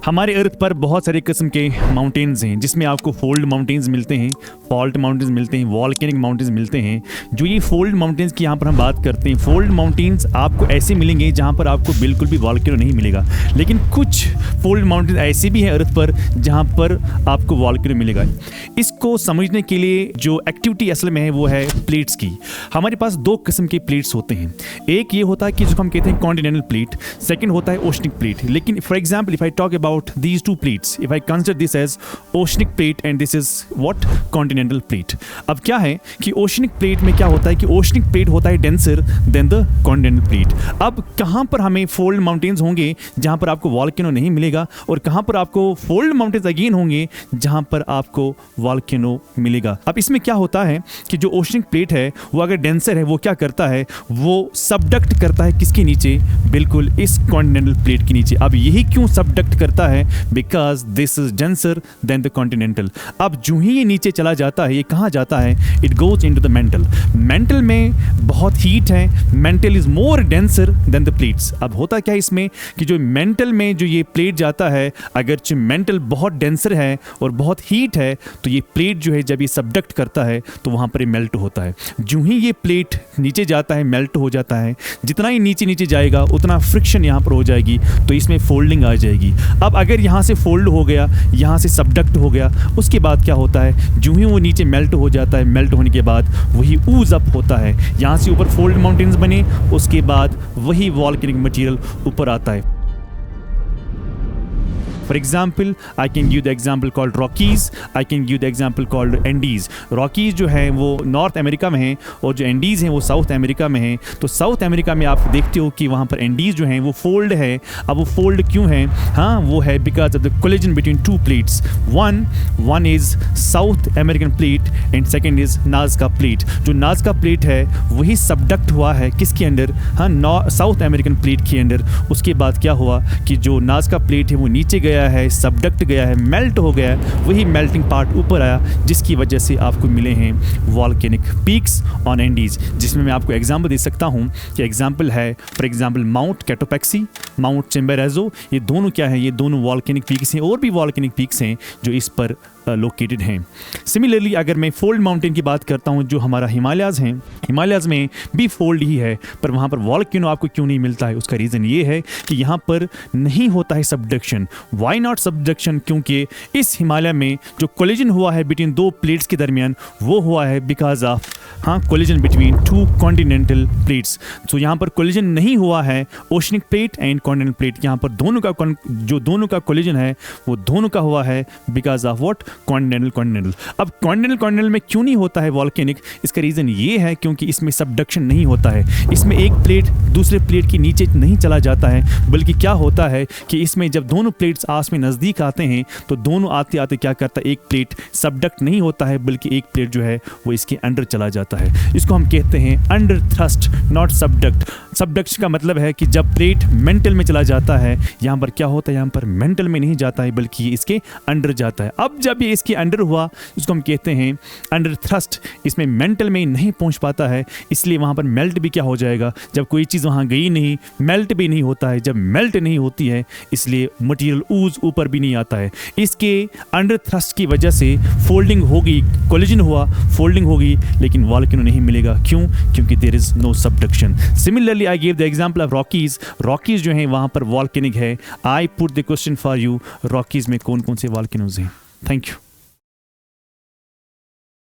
हमारे अर्थ पर बहुत सारे किस्म के माउंटेन्स हैं, जिसमें आपको फोल्ड माउंटेन्स मिलते हैं, फॉल्ट माउंटेन्स मिलते हैं, वॉल्केनिक माउंटेन्स मिलते हैं। जो ये फोल्ड माउंटेन्स की यहाँ पर हम बात करते हैं, फोल्ड माउंटेन्स आपको ऐसे मिलेंगे जहाँ पर आपको बिल्कुल भी वॉल्केनो नहीं मिलेगा, लेकिन कुछ फोल्ड माउंटेन्स ऐसे भी हैं अर्थ पर जहाँ पर आपको वॉल्केनो मिलेगा। इसको समझने के लिए जो एक्टिविटी असल में है वो है प्लेट्स की। हमारे पास दो किस्म के प्लेट्स होते हैं, एक ये होता है कि जिसको हम कहते हैं कॉन्टिनेंटल प्लेट, सेकंड होता है ओशनिक प्लेट। लेकिन for example if I talk about these two plates, if I consider this as oceanic plate and this is what continental plate. अब क्या है कि ओशनिक प्लेट में क्या होता है कि ओशनिक प्लेट होता है denser then the continental plate. अब कहाँ पर हमें फोल्ड माउंटेन्स होंगे जहाँ पर आपको वॉल्केनो नहीं मिलेगा, और कहाँ पर आपको फोल्ड माउंटेन्स अगेन होंगे जहाँ पर आपको वॉल्केनो मिलेगा। अब इसमें क्या होता है कि जो ओशनिक प्लेट है वो अगर डेंसर है, वो क्या करता है, वो सबडक्ट करता है किसके नीचे, बिल्कुल इस कॉन्टिनेंटल प्लेट के नीचे। अब यही क्यों सबडक्ट करता है, because this is denser then the continental. अब जो ही ये नीचे चला जाता है, ये कहाँ जाता है, it goes into the mental. Mental में बहुत हीट है, mental is more denser then the plates. अब होता क्या है इसमें कि जो मेंटल में जो ये प्लेट जाता है, अगर मेंटल बहुत डेंसर है और बहुत हीट है, तो ये प्लेट जो है जब ये सबडक्ट करता है तो वहाँ पर ये मेल्ट होता है। जो ही ये प्लेट नीचे जाता है, मेल्ट हो जाता है, जितना ही नीचे जाएगा उतना फ्रिक्शन यहाँ पर हो जाएगी, तो इसमें फोल्डिंग आ जाएगी। अब अगर यहाँ से फोल्ड हो गया, यहाँ से सबडक्ट हो गया, उसके बाद क्या होता है, जो ही वो नीचे मेल्ट हो जाता है, मेल्ट होने के बाद वही ऊज अप होता है, यहाँ से ऊपर फोल्ड माउंटेन्स बने, उसके बाद वही वॉल्केनिक मटेरियल ऊपर आता है। For example, I can give the example called Rockies. I can give the example called Andes. Rockies जो है वो नॉर्थ अमेरिका में है, और जो एंडीज़ हैं वो साउथ अमेरिका में है। तो साउथ अमेरिका में आप देखते हो कि वहाँ पर एंडीज़ जो हैं वो फोल्ड है। अब वो फोल्ड क्यों है, हाँ वो है because of the collision between two plates. One is south American plate and second is Nazca plate. जो नाज़का प्लेट है वही सबडक्ट हुआ है किसके अंडर, हाँ साउथ अमेरिकन प्लेट के अंडर। उसके बाद क्या हुआ कि जो नाज़का प्लेट है वो नीचे गया है, सबडक्ट गया है, मेल्ट हो गया है, वही मेल्टिंग पार्ट ऊपर आया, जिसकी वजह से आपको मिले हैं वॉल्केनिक पीक्स ऑन एंडीज। जिसमें मैं आपको एग्जांपल दे सकता हूं कि एग्जांपल है फॉर एग्जांपल माउंट कैटोपैक्सी, माउंट चिम्बोराज़ो। ये दोनों क्या है, ये दोनों वॉल्केनिक पीक्स हैं, और भी वॉल्केनिक पीक्स हैं जो इस पर लोकेटेड हैं। सिमिलरली अगर मैं फोल्ड माउंटेन की बात करता हूं, जो हमारा हिमालयाज़ हैं, हिमालयाज़ में भी फोल्ड ही है, पर वहाँ पर वॉल्केनो आपको क्यों नहीं मिलता है, उसका रीज़न ये है कि यहाँ पर नहीं होता है सबडक्शन। वाई नॉट सबडक्शन, क्योंकि इस हिमालय में जो कोलिजन हुआ है बिटवीन दो प्लेट्स के दरमियान, वो हुआ है because of collision between two continental plates. तो यहाँ पर कोलिजन नहीं हुआ है oceanic plate and continental plate. यहाँ पर दोनों का कोलिजन है वो दोनों का हुआ है बिकॉज ऑफ व्हाट, कॉन्टिनेंटल। अब कॉन्टिनेंटल में क्यों नहीं होता है वॉल्केनिक, इसका रीज़न ये है क्योंकि इसमें सबडक्शन नहीं होता है। इसमें एक प्लेट दूसरे प्लेट के नीचे नहीं चला जाता है, बल्कि क्या होता है कि इसमें जब दोनों प्लेट्स आस में नज़दीक आते हैं तो दोनों आते आते क्या करता है, एक प्लेट सबडक्ट नहीं होता है, बल्कि एक प्लेट जो है वो इसके अंडर चला जाता है। इसको हम कहते हैं under thrust, not subduct. Subduct का मतलब है कि जब प्लेट मेंटल में चला जाता है, यहाँ पर क्या होता है, यहाँ पर मेंटल में नहीं जाता है बल्कि ये इसके अंडर जाता है। अब जब ये इसके अंडर हुआ, इसको हम कहते हैं अंडर थ्रस्ट। इसमें मेंटल में नहीं पहुंच पाता है, इसलिए वहाँ पर मेल्ट भी क्या हो जाएगा, जब कोई चीज़ वहाँ गई नहीं, मेल्ट भी नहीं होता है। जब मेल्ट नहीं होती है इसलिए मटेरियल ऊज ऊपर भी नहीं आता है। इसके अंडर थ्रस्ट की वजह से फोल्डिंग होगी, कोलिजन हुआ, फोल्डिंग होगी, लेकिन वॉल्केनो नहीं मिलेगा। क्यों? क्योंकि there is no subduction. Similarly I give the example of Rockies. Rockies जो हैं वहाँ पर वॉल्केनिक है। I put the question for you, Rockies में कौन कौन से वॉल्केनोज हैं? Thank you.